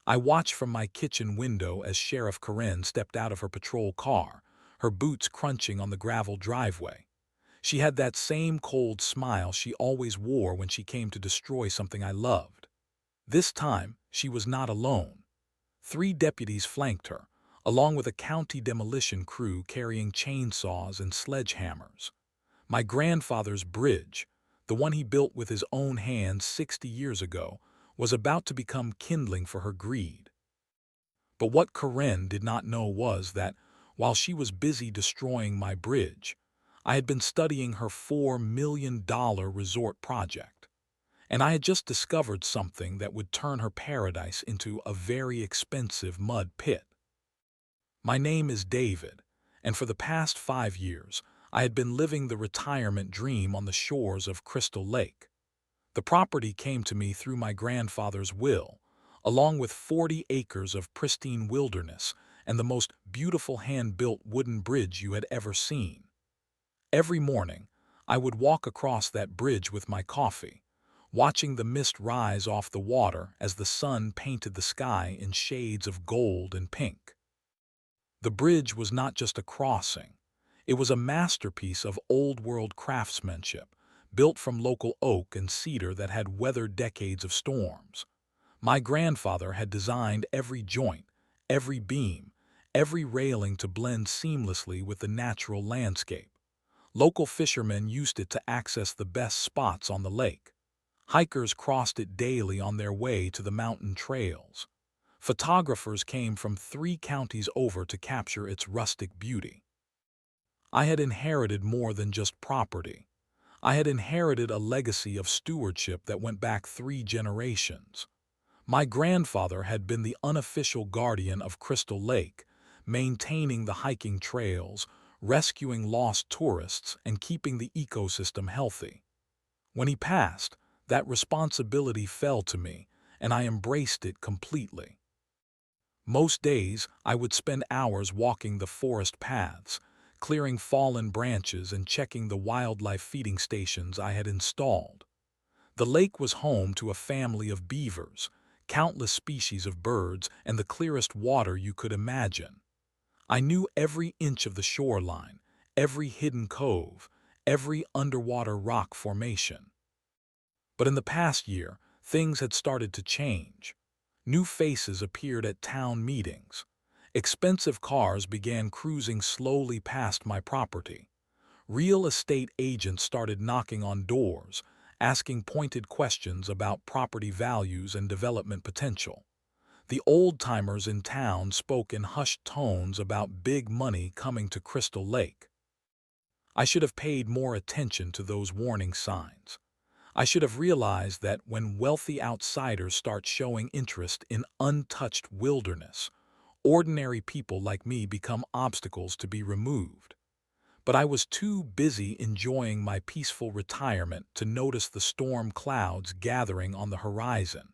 I watched from my kitchen window as Sheriff Karen stepped out of her patrol car, her boots crunching on the gravel driveway. She had that same cold smile she always wore when she came to destroy something I loved. This time, she was not alone. 3 deputies flanked her, along with a county demolition crew carrying chainsaws and sledgehammers. My grandfather's bridge, the one he built with his own hands 60 years ago, was about to become kindling for her greed. But what Karen did not know was that, while she was busy destroying my bridge, I had been studying her $4 million resort project. And I had just discovered something that would turn her paradise into a very expensive mud pit. My name is David, and for the past 5 years, I had been living the retirement dream on the shores of Crystal Lake. The property came to me through my grandfather's will, along with 40 acres of pristine wilderness and the most beautiful hand-built wooden bridge you had ever seen. Every morning, I would walk across that bridge with my coffee, watching the mist rise off the water as the sun painted the sky in shades of gold and pink. The bridge was not just a crossing. It was a masterpiece of old-world craftsmanship, built from local oak and cedar that had weathered decades of storms. My grandfather had designed every joint, every beam, every railing to blend seamlessly with the natural landscape. Local fishermen used it to access the best spots on the lake. Hikers crossed it daily on their way to the mountain trails. Photographers came from 3 counties over to capture its rustic beauty. I had inherited more than just property. I had inherited a legacy of stewardship that went back 3 generations. My grandfather had been the unofficial guardian of Crystal Lake, maintaining the hiking trails, rescuing lost tourists, and keeping the ecosystem healthy. When he passed, that responsibility fell to me, and I embraced it completely. Most days, I would spend hours walking the forest paths, clearing fallen branches and checking the wildlife feeding stations I had installed. The lake was home to a family of beavers, countless species of birds, and the clearest water you could imagine. I knew every inch of the shoreline, every hidden cove, every underwater rock formation. But in the past year, things had started to change. New faces appeared at town meetings. Expensive cars began cruising slowly past my property. Real estate agents started knocking on doors, asking pointed questions about property values and development potential. The old-timers in town spoke in hushed tones about big money coming to Crystal Lake. I should have paid more attention to those warning signs. I should have realized that when wealthy outsiders start showing interest in untouched wilderness, ordinary people like me become obstacles to be removed. But I was too busy enjoying my peaceful retirement to notice the storm clouds gathering on the horizon.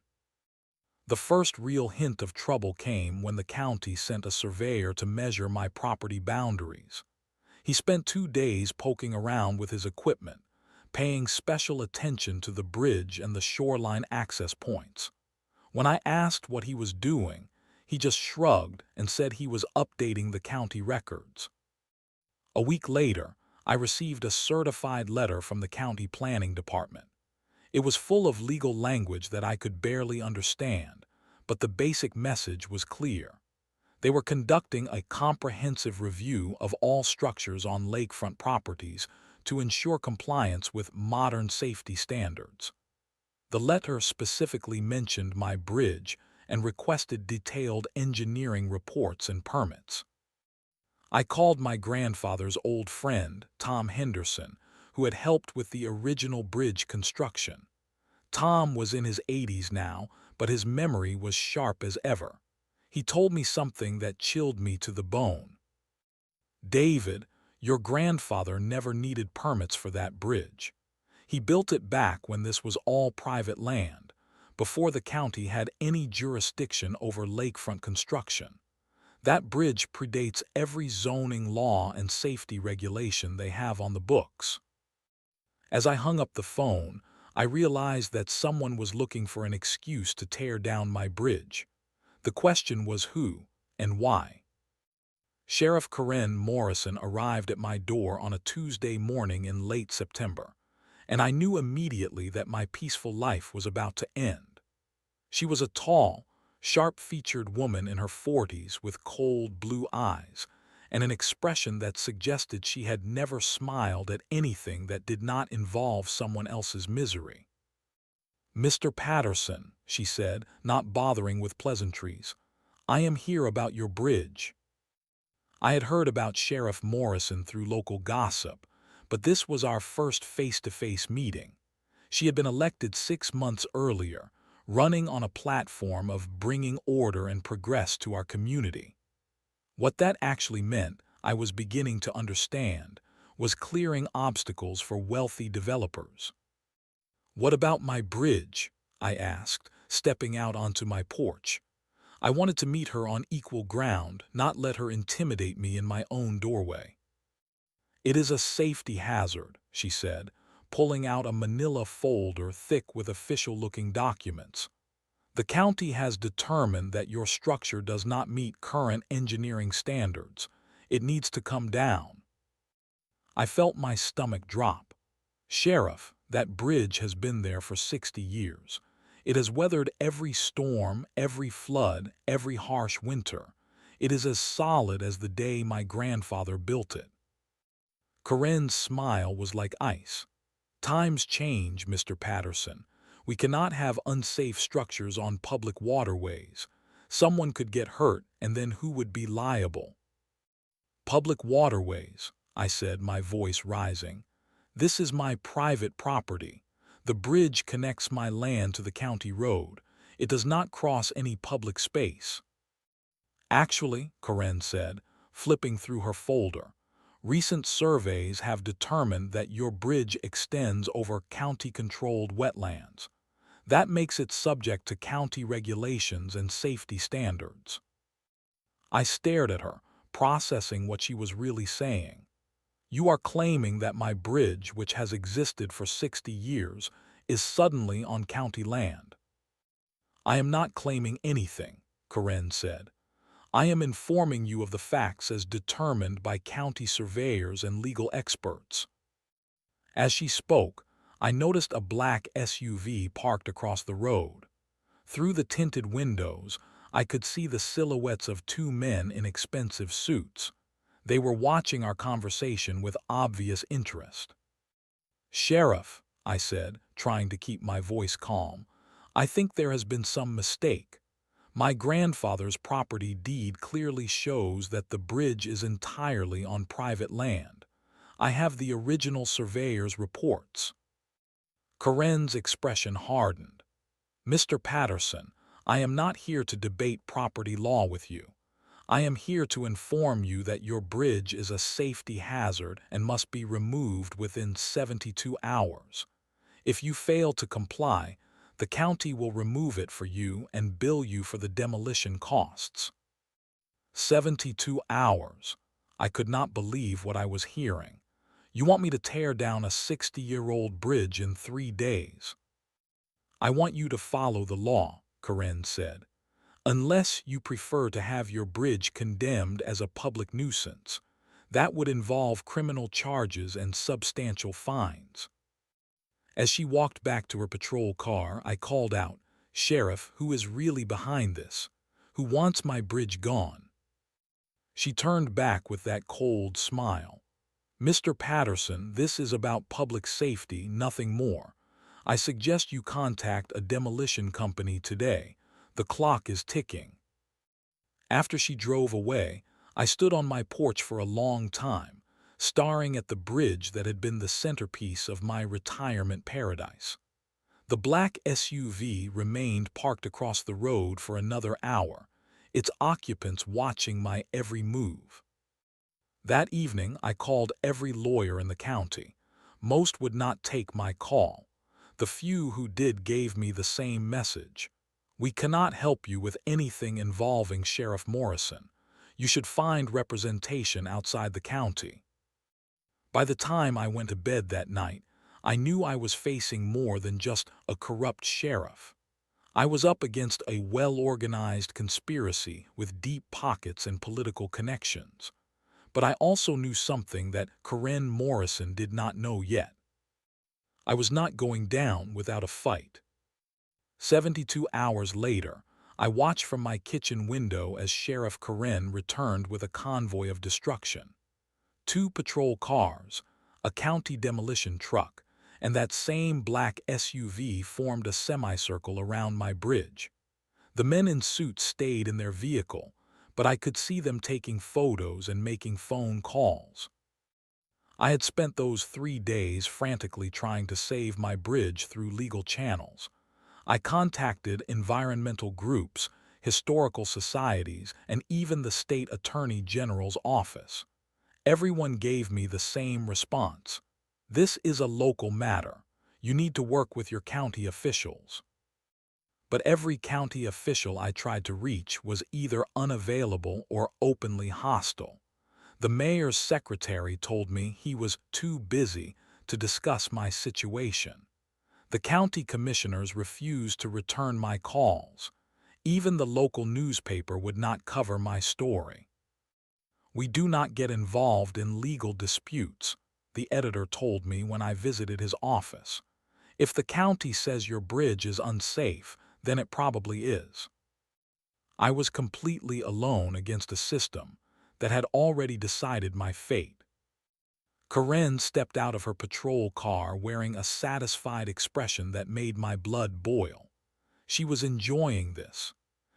The first real hint of trouble came when the county sent a surveyor to measure my property boundaries. He spent 2 days poking around with his equipment, paying special attention to the bridge and the shoreline access points. When I asked what he was doing, he just shrugged and said he was updating the county records. A week later, I received a certified letter from the county planning department. It was full of legal language that I could barely understand, but the basic message was clear. They were conducting a comprehensive review of all structures on lakefront properties to ensure compliance with modern safety standards. The letter specifically mentioned my bridge and requested detailed engineering reports and permits. I called my grandfather's old friend, Tom Henderson, who had helped with the original bridge construction. Tom was in his 80s now, but his memory was sharp as ever. He told me something that chilled me to the bone. "David, your grandfather never needed permits for that bridge. He built it back when this was all private land, before the county had any jurisdiction over lakefront construction. That bridge predates every zoning law and safety regulation they have on the books." As I hung up the phone, I realized that someone was looking for an excuse to tear down my bridge. The question was who and why. Sheriff Karen Morrison arrived at my door on a Tuesday morning in late September, and I knew immediately that my peaceful life was about to end. She was a tall, sharp-featured woman in her 40s with cold blue eyes and an expression that suggested she had never smiled at anything that did not involve someone else's misery. "Mr. Patterson," she said, not bothering with pleasantries, "I am here about your bridge." I had heard about Sheriff Morrison through local gossip, but this was our first face-to-face meeting. She had been elected 6 months earlier, running on a platform of bringing order and progress to our community. What that actually meant, I was beginning to understand, was clearing obstacles for wealthy developers. "What about my bridge?" I asked, stepping out onto my porch. I wanted to meet her on equal ground, not let her intimidate me in my own doorway. "It is a safety hazard," she said, pulling out a manila folder thick with official-looking documents. "The county has determined that your structure does not meet current engineering standards. It needs to come down." I felt my stomach drop. "Sheriff, that bridge has been there for 60 years. It has weathered every storm, every flood, every harsh winter. It is as solid as the day my grandfather built it." Karen's smile was like ice. "Times change, Mr. Patterson. We cannot have unsafe structures on public waterways. Someone could get hurt, and then who would be liable?" "Public waterways," I said, my voice rising. "This is my private property. The bridge connects my land to the county road. It does not cross any public space." "Actually," Karen said, flipping through her folder, "recent surveys have determined that your bridge extends over county-controlled wetlands. That makes it subject to county regulations and safety standards." I stared at her, processing what she was really saying. "You are claiming that my bridge, which has existed for 60 years, is suddenly on county land." "I am not claiming anything," Karen said. "I am informing you of the facts as determined by county surveyors and legal experts." As she spoke, I noticed a black SUV parked across the road. Through the tinted windows, I could see the silhouettes of two men in expensive suits. They were watching our conversation with obvious interest. "Sheriff," I said, trying to keep my voice calm, "I think there has been some mistake. My grandfather's property deed clearly shows that the bridge is entirely on private land. I have the original surveyor's reports." Karen's expression hardened. "Mr. Patterson, I am not here to debate property law with you. I am here to inform you that your bridge is a safety hazard and must be removed within 72 hours. If you fail to comply, the county will remove it for you and bill you for the demolition costs." 72 hours. I could not believe what I was hearing. "You want me to tear down a 60-year-old bridge in 3 days?" "I want you to follow the law," Karen said. "Unless you prefer to have your bridge condemned as a public nuisance. That would involve criminal charges and substantial fines." As she walked back to her patrol car, I called out, "Sheriff, who is really behind this? Who wants my bridge gone?" She turned back with that cold smile. "Mr. Patterson, this is about public safety, nothing more. I suggest you contact a demolition company today. The clock is ticking." After she drove away, I stood on my porch for a long time, staring at the bridge that had been the centerpiece of my retirement paradise. The black SUV remained parked across the road for another hour, its occupants watching my every move. That evening, I called every lawyer in the county. Most would not take my call. The few who did gave me the same message. "We cannot help you with anything involving Sheriff Morrison. You should find representation outside the county." By the time I went to bed that night, I knew I was facing more than just a corrupt sheriff. I was up against a well-organized conspiracy with deep pockets and political connections. But I also knew something that Karen Morrison did not know yet. I was not going down without a fight. 72 hours later, I watched from my kitchen window as Sheriff Karen returned with a convoy of destruction. 2 patrol cars, a county demolition truck, and that same black SUV formed a semicircle around my bridge. The men in suits stayed in their vehicle, but I could see them taking photos and making phone calls. I had spent those 3 days frantically trying to save my bridge through legal channels. I contacted environmental groups, historical societies, and even the state attorney general's office. Everyone gave me the same response. This is a local matter. You need to work with your county officials. But every county official I tried to reach was either unavailable or openly hostile. The mayor's secretary told me he was too busy to discuss my situation. The county commissioners refused to return my calls. Even the local newspaper would not cover my story. "We do not get involved in legal disputes," the editor told me when I visited his office. "If the county says your bridge is unsafe, then it probably is." I was completely alone against a system that had already decided my fate. Karen stepped out of her patrol car wearing a satisfied expression that made my blood boil. She was enjoying this.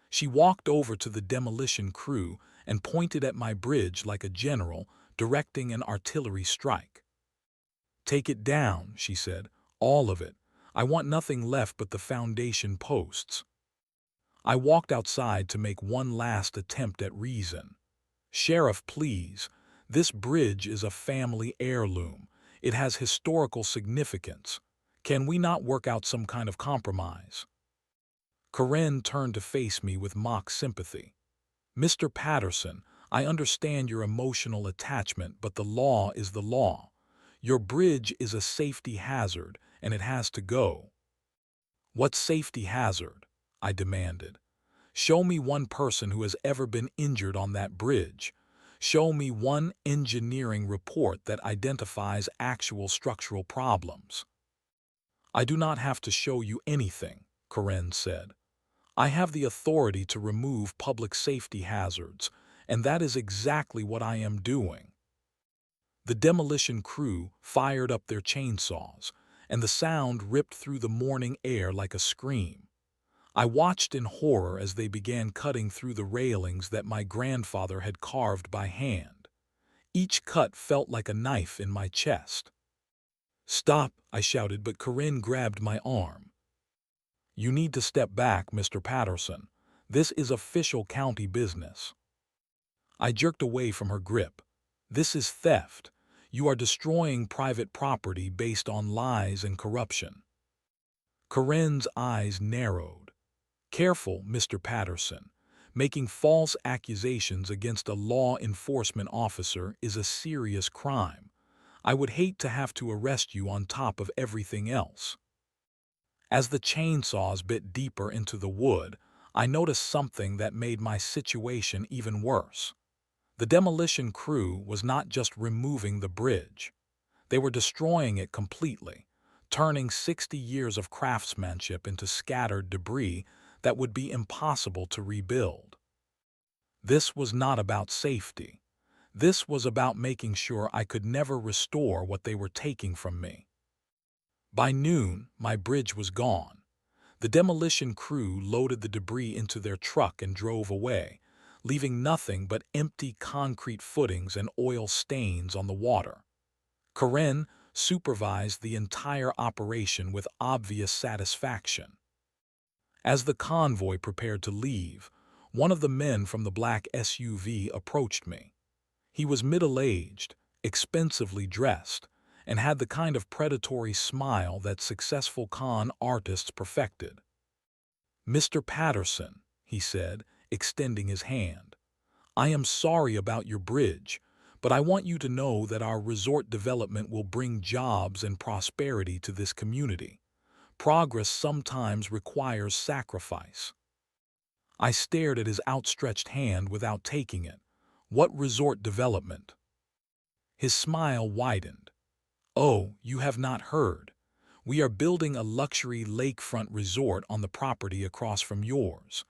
She walked over to the demolition crew and pointed at my bridge like a general directing an artillery strike. "Take it down," she said, "all of it. I want nothing left but the foundation posts." I walked outside to make one last attempt at reason. "Sheriff, please. This bridge is a family heirloom. It has historical significance. Can we not work out some kind of compromise?" Karen turned to face me with mock sympathy. "Mr. Patterson, I understand your emotional attachment, but the law is the law. Your bridge is a safety hazard, and it has to go." "What safety hazard?" I demanded. "Show me one person who has ever been injured on that bridge. Show me one engineering report that identifies actual structural problems." "I do not have to show you anything," Karen said. "I have the authority to remove public safety hazards, and that is exactly what I am doing." The demolition crew fired up their chainsaws, and the sound ripped through the morning air like a scream. I watched in horror as they began cutting through the railings that my grandfather had carved by hand. Each cut felt like a knife in my chest. "Stop," I shouted, but Corinne grabbed my arm. "You need to step back, Mr. Patterson. This is official county business." I jerked away from her grip. "This is theft. You are destroying private property based on lies and corruption." Corinne's eyes narrowed. "Careful, Mr. Patterson. Making false accusations against a law enforcement officer is a serious crime. I would hate to have to arrest you on top of everything else." As the chainsaws bit deeper into the wood, I noticed something that made my situation even worse. The demolition crew was not just removing the bridge. They were destroying it completely, turning 60 years of craftsmanship into scattered debris that would be impossible to rebuild. This was not about safety. This was about making sure I could never restore what they were taking from me. By noon, my bridge was gone. The demolition crew loaded the debris into their truck and drove away, leaving nothing but empty concrete footings and oil stains on the water. Karen supervised the entire operation with obvious satisfaction. As the convoy prepared to leave, one of the men from the black SUV approached me. He was middle-aged, expensively dressed, and had the kind of predatory smile that successful con artists perfected. "Mr. Patterson," he said, extending his hand, "I am sorry about your bridge, but I want you to know that our resort development will bring jobs and prosperity to this community. Progress sometimes requires sacrifice. I stared at his outstretched hand without taking it. What resort development? His smile widened. Oh, you have not heard. We are building a luxury lakefront resort on the property across from yours.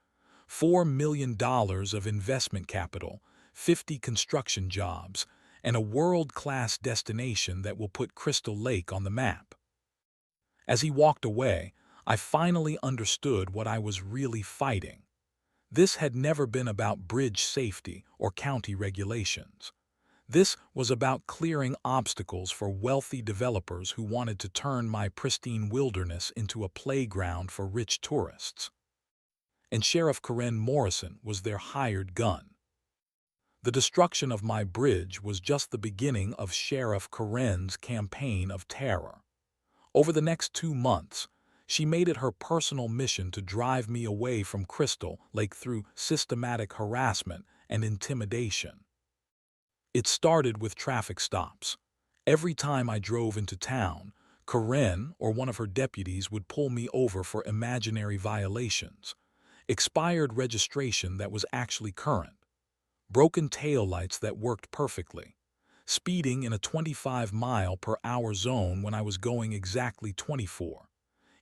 $4 million of investment capital, 50 construction jobs, and a world-class destination that will put Crystal Lake on the map. As he walked away, I finally understood what I was really fighting. This had never been about bridge safety or county regulations. This was about clearing obstacles for wealthy developers who wanted to turn my pristine wilderness into a playground for rich tourists. And Sheriff Karen Morrison was their hired gun. The destruction of my bridge was just the beginning of Sheriff Karen's campaign of terror. Over the next 2 months, she made it her personal mission to drive me away from Crystal Lake through systematic harassment and intimidation. It started with traffic stops. Every time I drove into town, Karen or one of her deputies would pull me over for imaginary violations, expired registration that was actually current, broken taillights that worked perfectly, speeding in a 25-mile-per-hour zone when I was going exactly 24.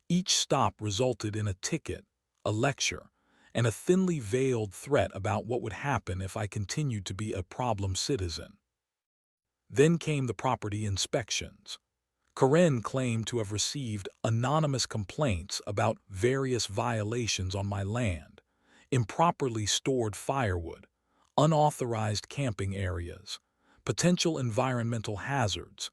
Each stop resulted in a ticket, a lecture, and a thinly veiled threat about what would happen if I continued to be a problem citizen. Then came the property inspections. Karen claimed to have received anonymous complaints about various violations on my land, improperly stored firewood, unauthorized camping areas, potential environmental hazards.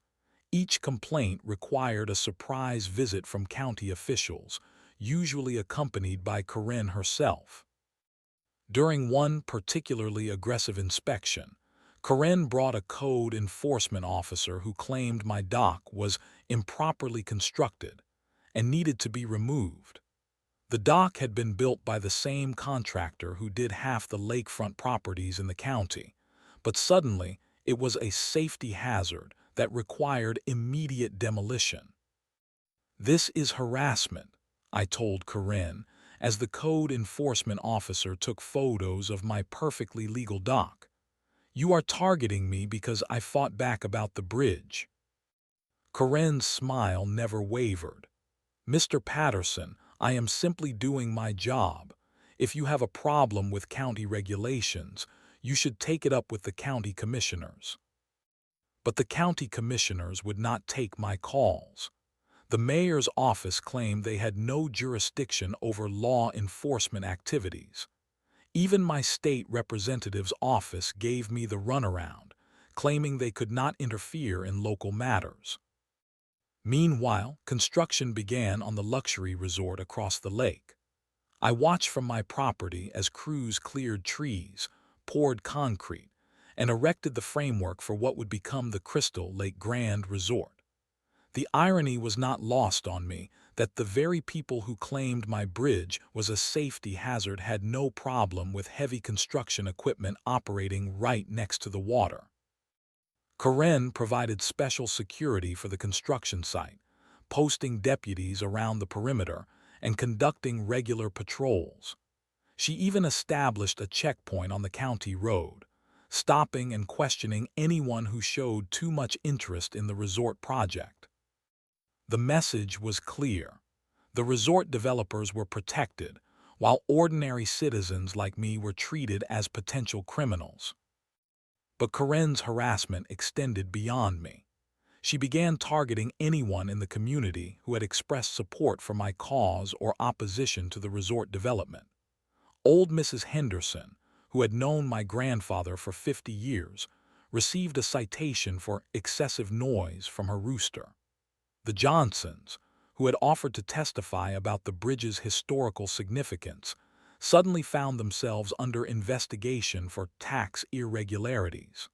Each complaint required a surprise visit from county officials, usually accompanied by Karen herself. During one particularly aggressive inspection, Karen brought a code enforcement officer who claimed my dock was improperly constructed and needed to be removed. The dock had been built by the same contractor who did half the lakefront properties in the county, but suddenly it was a safety hazard that required immediate demolition. This is harassment, I told Karen, as the code enforcement officer took photos of my perfectly legal dock. You are targeting me because I fought back about the bridge. Karen's smile never wavered. Mr. Patterson, I am simply doing my job. If you have a problem with county regulations, you should take it up with the county commissioners. But the county commissioners would not take my calls. The mayor's office claimed they had no jurisdiction over law enforcement activities. Even my state representative's office gave me the runaround, claiming they could not interfere in local matters. Meanwhile, construction began on the luxury resort across the lake. I watched from my property as crews cleared trees, poured concrete, and erected the framework for what would become the Crystal Lake Grand Resort. The irony was not lost on me that the very people who claimed my bridge was a safety hazard had no problem with heavy construction equipment operating right next to the water. Karen provided special security for the construction site, posting deputies around the perimeter and conducting regular patrols. She even established a checkpoint on the county road, stopping and questioning anyone who showed too much interest in the resort project. The message was clear. The resort developers were protected, while ordinary citizens like me were treated as potential criminals. But Karen's harassment extended beyond me. She began targeting anyone in the community who had expressed support for my cause or opposition to the resort development. Old Mrs. Henderson, who had known my grandfather for 50 years, received a citation for excessive noise from her rooster. The Johnsons, who had offered to testify about the bridge's historical significance, suddenly found themselves under investigation for tax irregularities.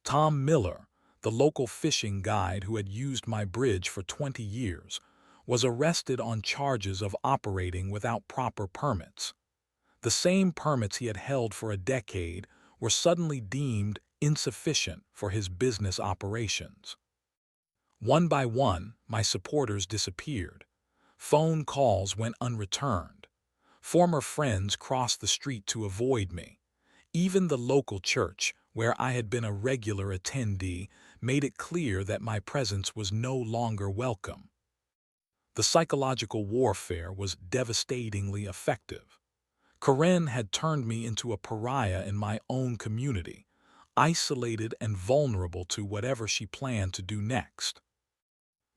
Tom Miller, the local fishing guide who had used my bridge for 20 years, was arrested on charges of operating without proper permits. The same permits he had held for a decade were suddenly deemed insufficient for his business operations. One by one, my supporters disappeared. Phone calls went unreturned. Former friends crossed the street to avoid me. Even the local church, where I had been a regular attendee, made it clear that my presence was no longer welcome. The psychological warfare was devastatingly effective. Karen had turned me into a pariah in my own community, isolated and vulnerable to whatever she planned to do next.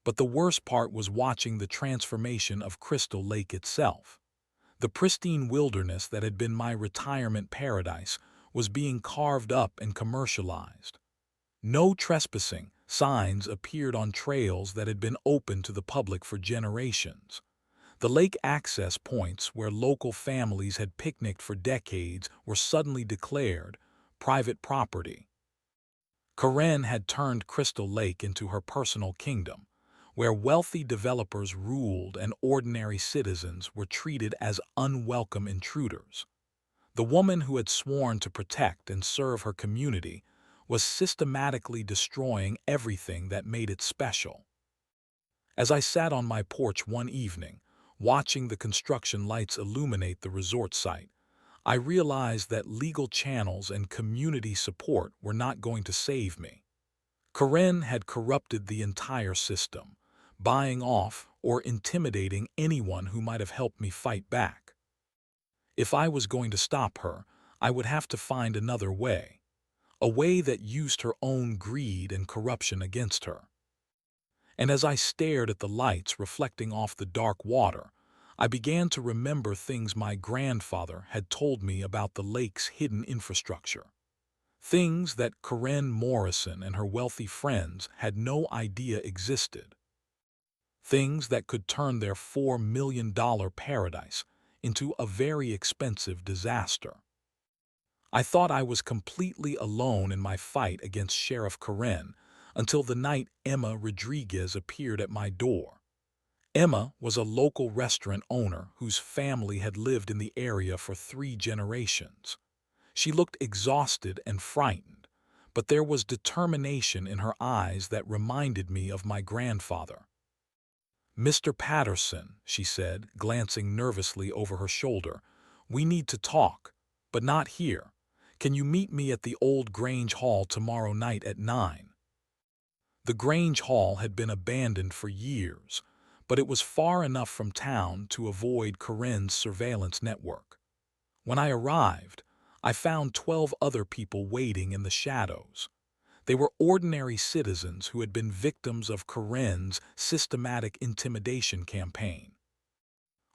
But the worst part was watching the transformation of Crystal Lake itself. The pristine wilderness that had been my retirement paradise was being carved up and commercialized. No trespassing signs appeared on trails that had been open to the public for generations. The lake access points where local families had picnicked for decades were suddenly declared private property. Karen had turned Crystal Lake into her personal kingdom, where wealthy developers ruled and ordinary citizens were treated as unwelcome intruders. The woman who had sworn to protect and serve her community was systematically destroying everything that made it special. As I sat on my porch one evening, watching the construction lights illuminate the resort site, I realized that legal channels and community support were not going to save me. Karen had corrupted the entire system, buying off or intimidating anyone who might have helped me fight back. If I was going to stop her, I would have to find another way, a way that used her own greed and corruption against her. And as I stared at the lights reflecting off the dark water, I began to remember things my grandfather had told me about the lake's hidden infrastructure. Things that Karen Morrison and her wealthy friends had no idea existed. Things that could turn their $4 million paradise into a very expensive disaster. I thought I was completely alone in my fight against Sheriff Karen until the night Emma Rodriguez appeared at my door. Emma was a local restaurant owner whose family had lived in the area for 3 generations. She looked exhausted and frightened, but there was determination in her eyes that reminded me of my grandfather. "Mr. Patterson," she said, glancing nervously over her shoulder, "we need to talk, but not here. Can you meet me at the old Grange Hall tomorrow night at 9? The Grange Hall had been abandoned for years, but it was far enough from town to avoid Karen's surveillance network. When I arrived, I found 12 other people waiting in the shadows. They were ordinary citizens who had been victims of Karen's systematic intimidation campaign.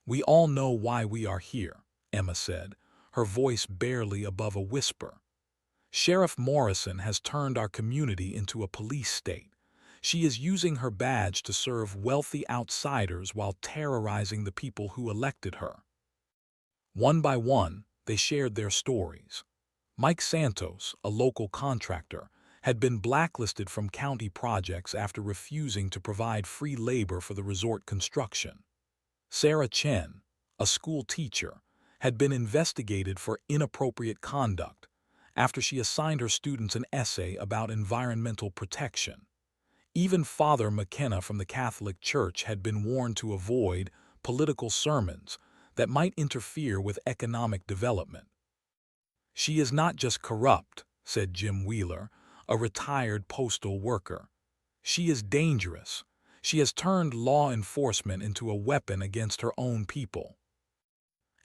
"We all know why we are here," Emma said, her voice barely above a whisper. "Sheriff Morrison has turned our community into a police state. She is using her badge to serve wealthy outsiders while terrorizing the people who elected her." One by one, they shared their stories. Mike Santos, a local contractor, had been blacklisted from county projects after refusing to provide free labor for the resort construction. Sarah Chen, a school teacher, had been investigated for inappropriate conduct after she assigned her students an essay about environmental protection. Even Father McKenna from the Catholic Church had been warned to avoid political sermons that might interfere with economic development. "She is not just corrupt," said Jim Wheeler, a retired postal worker. "She is dangerous. She has turned law enforcement into a weapon against her own people."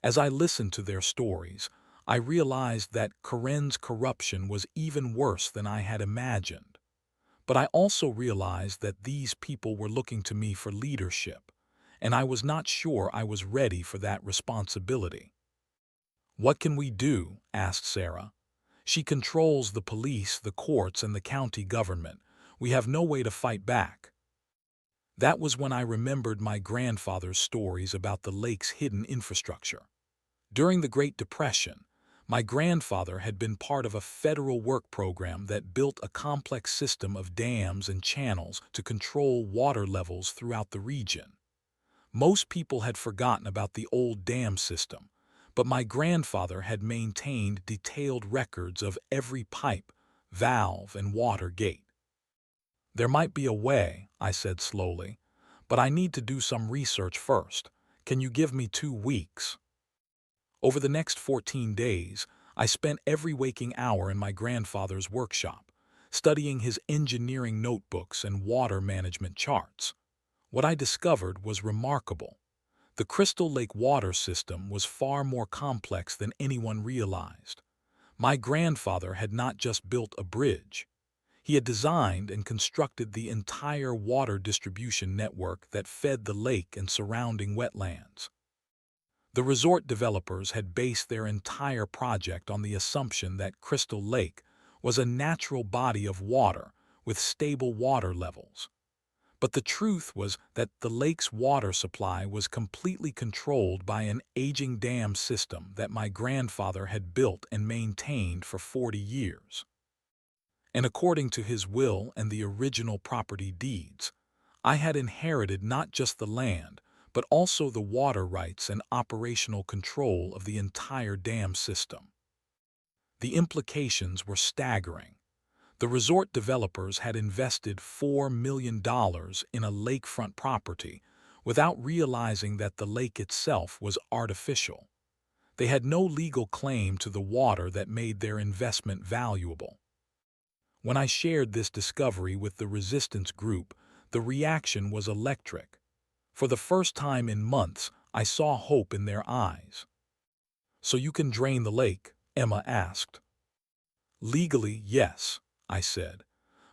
As I listened to their stories, I realized that Karen's corruption was even worse than I had imagined. But I also realized that these people were looking to me for leadership, and I was not sure I was ready for that responsibility. "What can we do?" asked Sarah. "She controls the police, the courts, and the county government. We have no way to fight back." That was when I remembered my grandfather's stories about the lake's hidden infrastructure. During the Great Depression, my grandfather had been part of a federal work program that built a complex system of dams and channels to control water levels throughout the region. Most people had forgotten about the old dam system, but my grandfather had maintained detailed records of every pipe, valve, and water gate. "There might be a way," I said slowly, but I need to do some research first. Can you give me 2 weeks? Over the next 14 days, I spent every waking hour in my grandfather's workshop, studying his engineering notebooks and water management charts. What I discovered was remarkable. The Crystal Lake water system was far more complex than anyone realized. My grandfather had not just built a bridge. He had designed and constructed the entire water distribution network that fed the lake and surrounding wetlands. The resort developers had based their entire project on the assumption that Crystal Lake was a natural body of water with stable water levels. But the truth was that the lake's water supply was completely controlled by an aging dam system that my grandfather had built and maintained for 40 years. And according to his will and the original property deeds, I had inherited not just the land, but also the water rights and operational control of the entire dam system. The implications were staggering. The resort developers had invested $4 million in a lakefront property without realizing that the lake itself was artificial. They had no legal claim to the water that made their investment valuable. When I shared this discovery with the resistance group, the reaction was electric. For the first time in months, I saw hope in their eyes. "So you can drain the lake?" Emma asked. "Legally, yes," I said.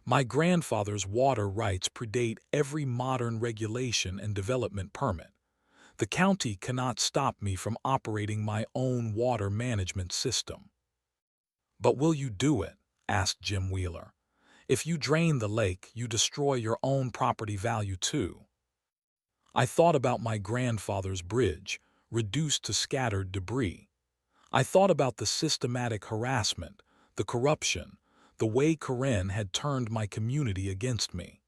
"My grandfather's water rights predate every modern regulation and development permit. The county cannot stop me from operating my own water management system." "But will you do it?" asked Jim Wheeler. "If you drain the lake, you destroy your own property value too." I thought about my grandfather's bridge, reduced to scattered debris. I thought about the systematic harassment, the corruption, the way Karen had turned my community against me.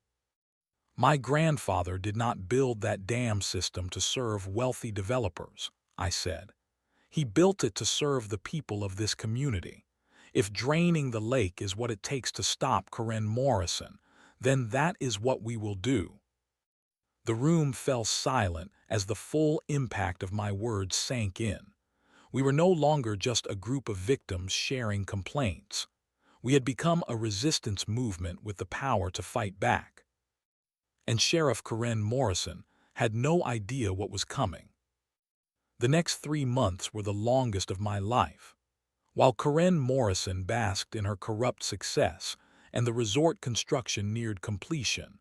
"My grandfather did not build that dam system to serve wealthy developers," I said. "He built it to serve the people of this community. If draining the lake is what it takes to stop Karen Morrison, then that is what we will do." The room fell silent as the full impact of my words sank in. We were no longer just a group of victims sharing complaints. We had become a resistance movement with the power to fight back. And Sheriff Karen Morrison had no idea what was coming. The next 3 months were the longest of my life. While Karen Morrison basked in her corrupt success and the resort construction neared completion,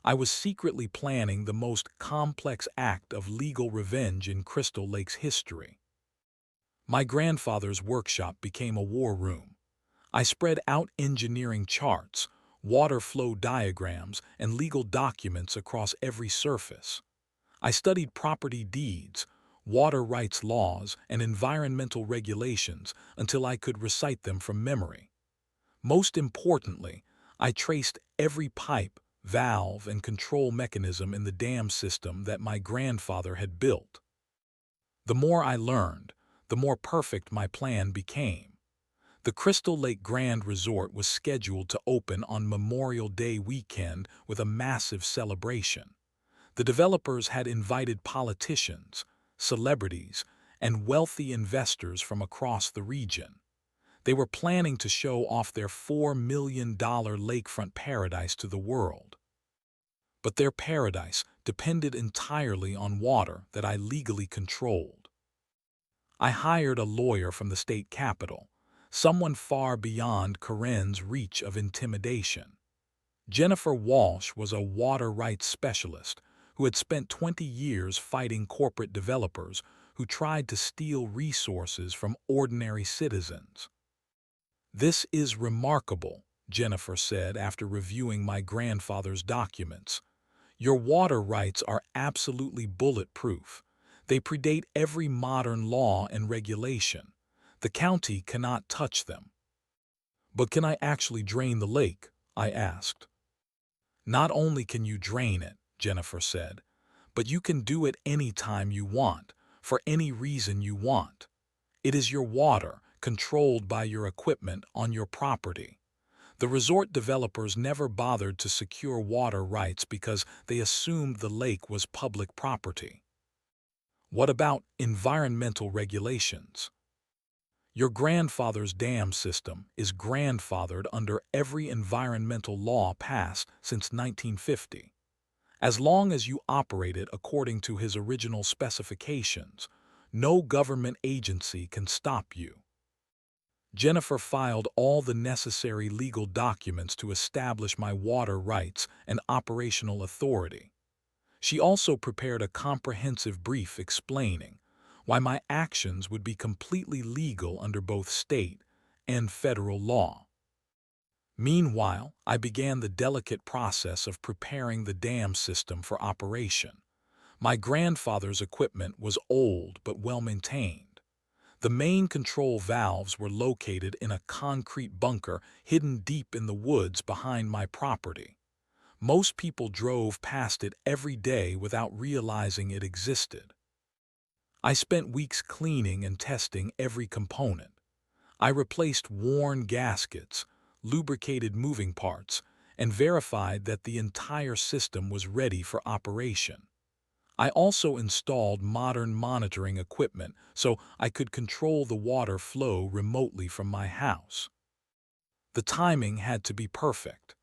I was secretly planning the most complex act of legal revenge in Crystal Lake's history. My grandfather's workshop became a war room. I spread out engineering charts, water flow diagrams, and legal documents across every surface. I studied property deeds, water rights laws, and environmental regulations until I could recite them from memory. Most importantly, I traced every pipe, valve, and control mechanism in the dam system that my grandfather had built. The more I learned, the more perfect my plan became. The Crystal Lake Grand Resort was scheduled to open on Memorial Day weekend with a massive celebration. The developers had invited politicians, celebrities, and wealthy investors from across the region. They were planning to show off their $4 million lakefront paradise to the world. But their paradise depended entirely on water that I legally controlled. I hired a lawyer from the state capitol, someone far beyond Karen's reach of intimidation. Jennifer Walsh was a water rights specialist who had spent 20 years fighting corporate developers who tried to steal resources from ordinary citizens. "This is remarkable," Jennifer said after reviewing my grandfather's documents. "Your water rights are absolutely bulletproof. They predate every modern law and regulation. The county cannot touch them." "But can I actually drain the lake?" I asked. "Not only can you drain it," Jennifer said, "but you can do it any time you want, for any reason you want. It is your water, controlled by your equipment on your property. The resort developers never bothered to secure water rights because they assumed the lake was public property. What about environmental regulations? Your grandfather's dam system is grandfathered under every environmental law passed since 1950. As long as you operate it according to his original specifications, no government agency can stop you. Jennifer filed all the necessary legal documents to establish my water rights and operational authority. She also prepared a comprehensive brief explaining why my actions would be completely legal under both state and federal law. Meanwhile, I began the delicate process of preparing the dam system for operation. My grandfather's equipment was old but well-maintained. The main control valves were located in a concrete bunker hidden deep in the woods behind my property. Most people drove past it every day without realizing it existed. I spent weeks cleaning and testing every component. I replaced worn gaskets, lubricated moving parts, and verified that the entire system was ready for operation. I also installed modern monitoring equipment so I could control the water flow remotely from my house. The timing had to be perfect.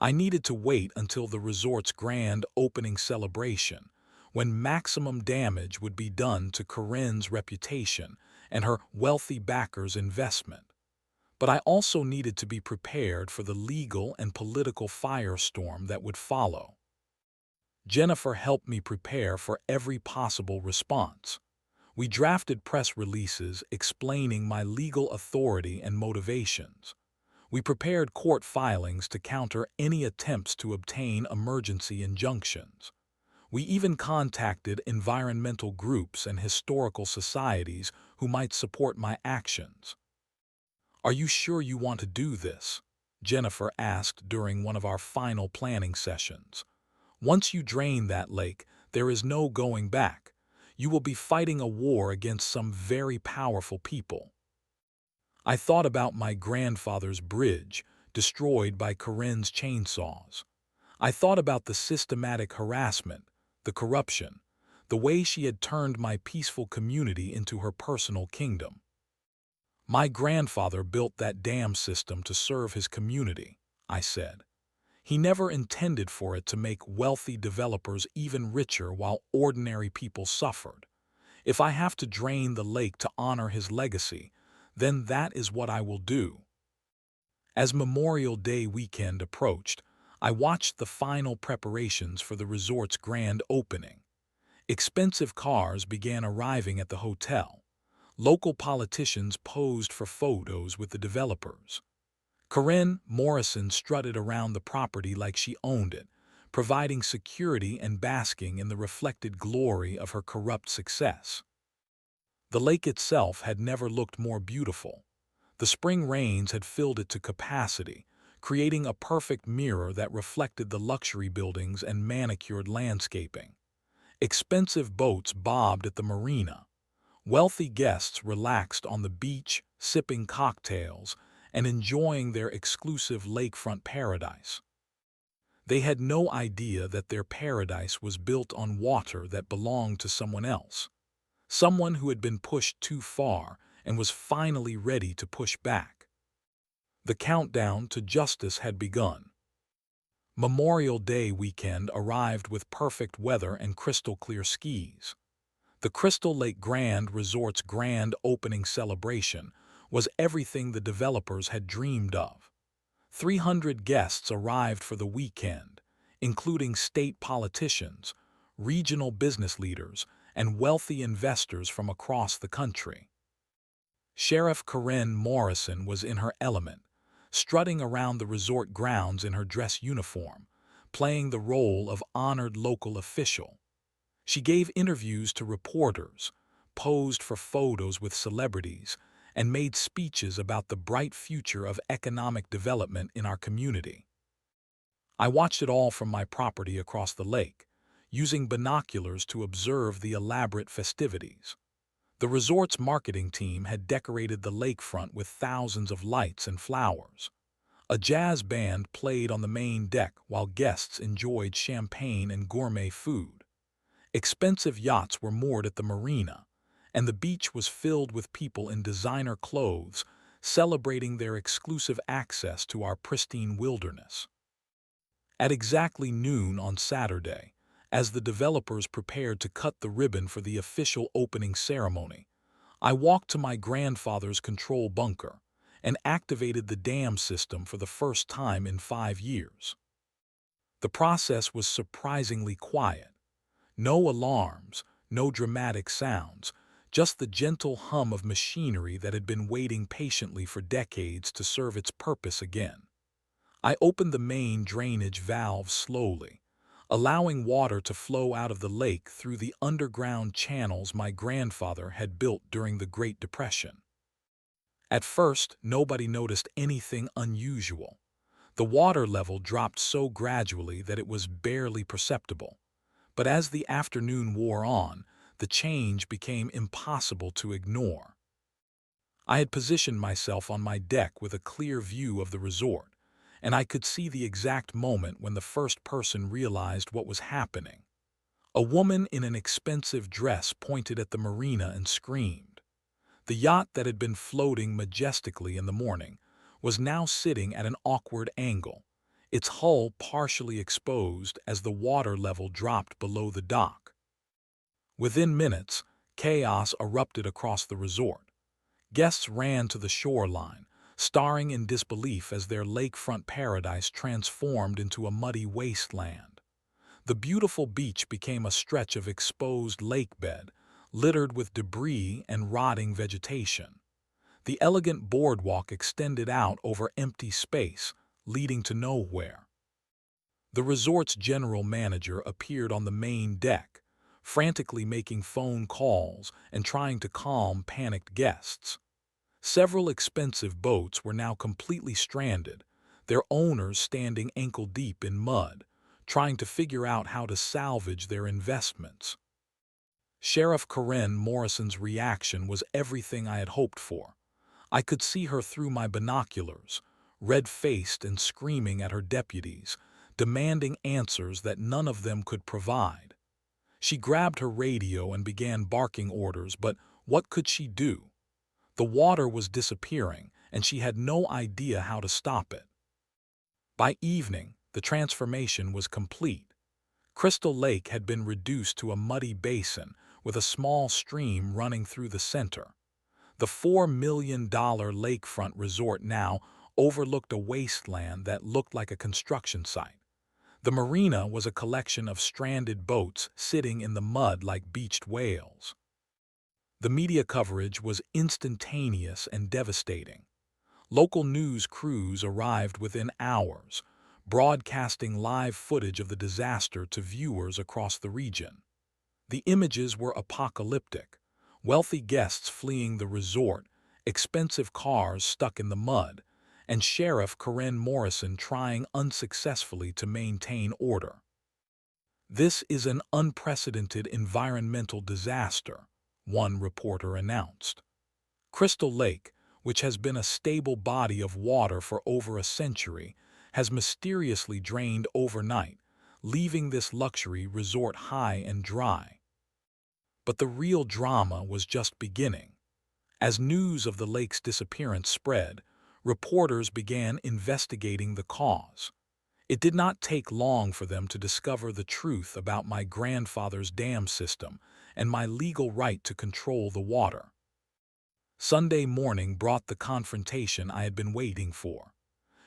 I needed to wait until the resort's grand opening celebration, when maximum damage would be done to Karen's reputation and her wealthy backers' investment. But I also needed to be prepared for the legal and political firestorm that would follow. Jennifer helped me prepare for every possible response. We drafted press releases explaining my legal authority and motivations. We prepared court filings to counter any attempts to obtain emergency injunctions. We even contacted environmental groups and historical societies who might support my actions. "Are you sure you want to do this?" Jennifer asked during one of our final planning sessions. "Once you drain that lake, there is no going back. You will be fighting a war against some very powerful people." I thought about my grandfather's bridge, destroyed by Karen's chainsaws. I thought about the systematic harassment, the corruption, the way she had turned my peaceful community into her personal kingdom. "My grandfather built that dam system to serve his community," I said. "He never intended for it to make wealthy developers even richer while ordinary people suffered. If I have to drain the lake to honor his legacy, then that is what I will do." As Memorial Day weekend approached, I watched the final preparations for the resort's grand opening. Expensive cars began arriving at the hotel. Local politicians posed for photos with the developers. Karen Morrison strutted around the property like she owned it, providing security and basking in the reflected glory of her corrupt success. The lake itself had never looked more beautiful. The spring rains had filled it to capacity, creating a perfect mirror that reflected the luxury buildings and manicured landscaping. Expensive boats bobbed at the marina. Wealthy guests relaxed on the beach, sipping cocktails and enjoying their exclusive lakefront paradise. They had no idea that their paradise was built on water that belonged to someone else, someone who had been pushed too far and was finally ready to push back. The countdown to justice had begun. Memorial Day weekend arrived with perfect weather and crystal-clear skis. The Crystal Lake Grand Resort's grand opening celebration was everything the developers had dreamed of. 300 guests arrived for the weekend, including state politicians, regional business leaders, and wealthy investors from across the country. Sheriff Karen Morrison was in her element, strutting around the resort grounds in her dress uniform, playing the role of honored local official. She gave interviews to reporters, posed for photos with celebrities, and made speeches about the bright future of economic development in our community. I watched it all from my property across the lake, using binoculars to observe the elaborate festivities. The resort's marketing team had decorated the lakefront with thousands of lights and flowers. A jazz band played on the main deck while guests enjoyed champagne and gourmet food. Expensive yachts were moored at the marina, and the beach was filled with people in designer clothes celebrating their exclusive access to our pristine wilderness. At exactly noon on Saturday, as the developers prepared to cut the ribbon for the official opening ceremony, I walked to my grandfather's control bunker and activated the dam system for the first time in 5 years. The process was surprisingly quiet. No alarms, no dramatic sounds, just the gentle hum of machinery that had been waiting patiently for decades to serve its purpose again. I opened the main drainage valve slowly, allowing water to flow out of the lake through the underground channels my grandfather had built during the Great Depression. At first, nobody noticed anything unusual. The water level dropped so gradually that it was barely perceptible. But as the afternoon wore on, the change became impossible to ignore. I had positioned myself on my deck with a clear view of the resort, and I could see the exact moment when the first person realized what was happening. A woman in an expensive dress pointed at the marina and screamed. The yacht that had been floating majestically in the morning was now sitting at an awkward angle, its hull partially exposed as the water level dropped below the dock. Within minutes, chaos erupted across the resort. Guests ran to the shoreline, staring in disbelief as their lakefront paradise transformed into a muddy wasteland. The beautiful beach became a stretch of exposed lakebed, littered with debris and rotting vegetation. The elegant boardwalk extended out over empty space, leading to nowhere. The resort's general manager appeared on the main deck, frantically making phone calls and trying to calm panicked guests. Several expensive boats were now completely stranded, their owners standing ankle-deep in mud, trying to figure out how to salvage their investments. Sheriff Karen Morrison's reaction was everything I had hoped for. I could see her through my binoculars, red-faced and screaming at her deputies, demanding answers that none of them could provide. She grabbed her radio and began barking orders, but what could she do? The water was disappearing, and she had no idea how to stop it. By evening, the transformation was complete. Crystal Lake had been reduced to a muddy basin with a small stream running through the center. The $4 million lakefront resort now overlooked a wasteland that looked like a construction site. The marina was a collection of stranded boats sitting in the mud like beached whales. The media coverage was instantaneous and devastating. Local news crews arrived within hours, broadcasting live footage of the disaster to viewers across the region. The images were apocalyptic: wealthy guests fleeing the resort, expensive cars stuck in the mud, and Sheriff Karen Morrison trying unsuccessfully to maintain order. "This is an unprecedented environmental disaster," one reporter announced. Crystal Lake, which has been a stable body of water for over a century, has mysteriously drained overnight, leaving this luxury resort high and dry. But the real drama was just beginning. As news of the lake's disappearance spread, reporters began investigating the cause. It did not take long for them to discover the truth about my grandfather's dam system and my legal right to control the water. Sunday morning brought the confrontation I had been waiting for.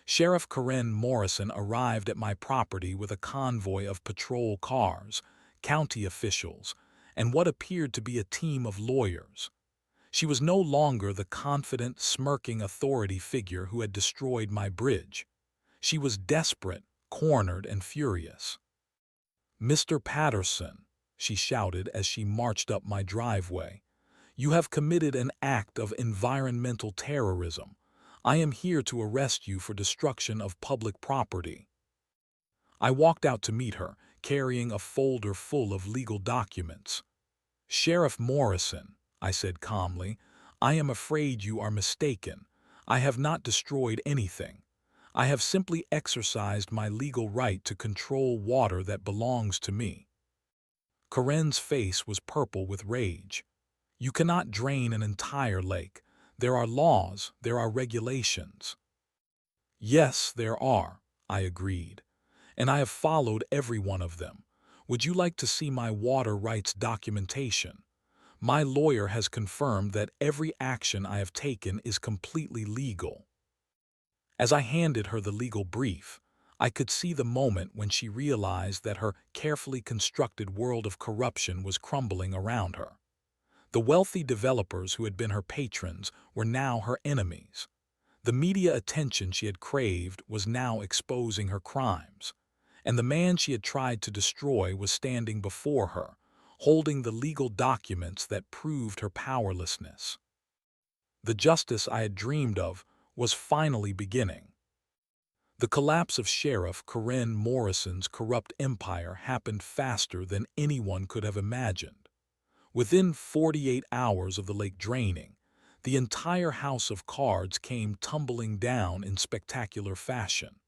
Sheriff Karen Morrison arrived at my property with a convoy of patrol cars, county officials, and what appeared to be a team of lawyers. She was no longer the confident, smirking authority figure who had destroyed my bridge. She was desperate, cornered, and furious. "Mr. Patterson," she shouted as she marched up my driveway, "you have committed an act of environmental terrorism. I am here to arrest you for destruction of public property." I walked out to meet her, carrying a folder full of legal documents. "Sheriff Morrison," I said calmly, "I am afraid you are mistaken. I have not destroyed anything. I have simply exercised my legal right to control water that belongs to me." Karen's face was purple with rage. "You cannot drain an entire lake. There are laws, there are regulations." "Yes, there are," I agreed, "and I have followed every one of them. Would you like to see my water rights documentation? My lawyer has confirmed that every action I have taken is completely legal." As I handed her the legal brief, I could see the moment when she realized that her carefully constructed world of corruption was crumbling around her. The wealthy developers who had been her patrons were now her enemies. The media attention she had craved was now exposing her crimes, and the man she had tried to destroy was standing before her, holding the legal documents that proved her powerlessness. The justice I had dreamed of was finally beginning. The collapse of Sheriff Karen Morrison's corrupt empire happened faster than anyone could have imagined. Within 48 hours of the lake draining, the entire house of cards came tumbling down in spectacular fashion.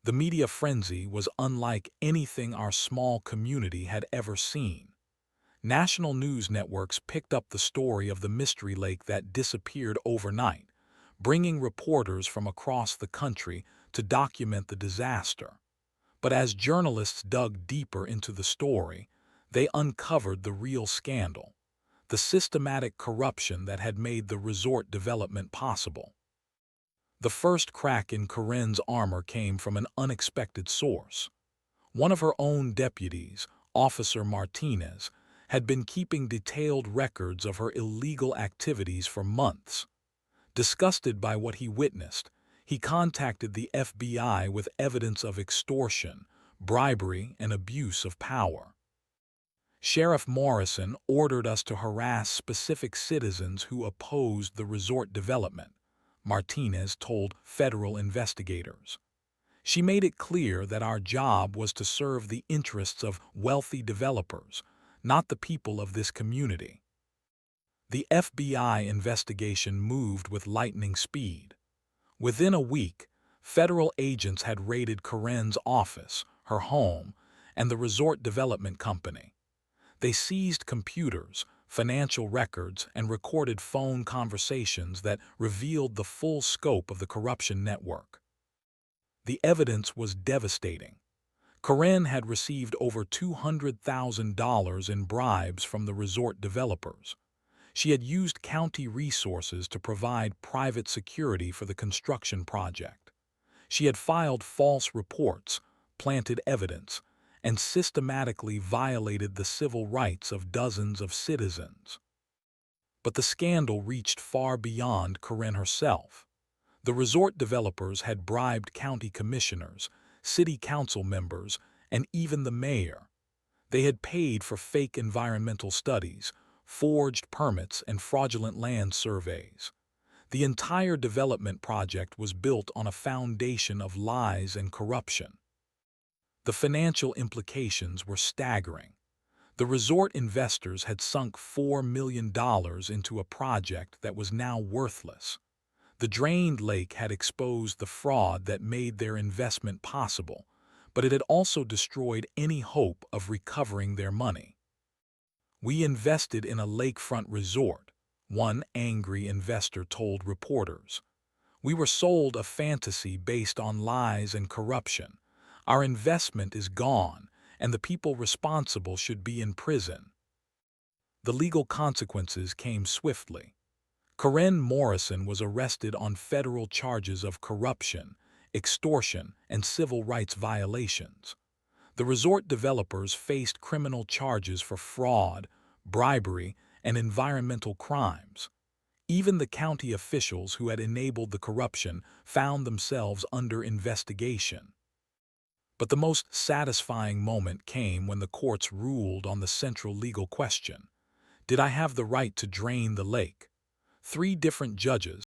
The media frenzy was unlike anything our small community had ever seen. National news networks picked up the story of the mystery lake that disappeared overnight, bringing reporters from across the country to document the disaster. But as journalists dug deeper into the story, they uncovered the real scandal, the systematic corruption that had made the resort development possible. The first crack in Karen's armor came from an unexpected source. One of her own deputies, Officer Martinez, had been keeping detailed records of her illegal activities for months. Disgusted by what he witnessed, he contacted the FBI with evidence of extortion, bribery, and abuse of power. Sheriff Morrison ordered us to harass specific citizens who opposed the resort development, Martinez told federal investigators. She made it clear that our job was to serve the interests of wealthy developers, not the people of this community. The FBI investigation moved with lightning speed. Within a week, federal agents had raided Karen's office, her home, and the resort development company. They seized computers, financial records, and recorded phone conversations that revealed the full scope of the corruption network. The evidence was devastating. Karen had received over $200,000 in bribes from the resort developers. She had used county resources to provide private security for the construction project. She had filed false reports, planted evidence, and systematically violated the civil rights of dozens of citizens. But the scandal reached far beyond Karen herself. The resort developers had bribed county commissioners, city council members, and even the mayor. They had paid for fake environmental studies, forged permits, and fraudulent land surveys. The entire development project was built on a foundation of lies and corruption. The financial implications were staggering. The resort investors had sunk $4 million into a project that was now worthless. The drained lake had exposed the fraud that made their investment possible, but it had also destroyed any hope of recovering their money. "We invested in a lakefront resort," one angry investor told reporters. "We were sold a fantasy based on lies and corruption. Our investment is gone, and the people responsible should be in prison." The legal consequences came swiftly. Karen Morrison was arrested on federal charges of corruption, extortion, and civil rights violations. The resort developers faced criminal charges for fraud, bribery, and environmental crimes. Even the county officials who had enabled the corruption found themselves under investigation. But the most satisfying moment came when the courts ruled on the central legal question: did I have the right to drain the lake? 3 different judges,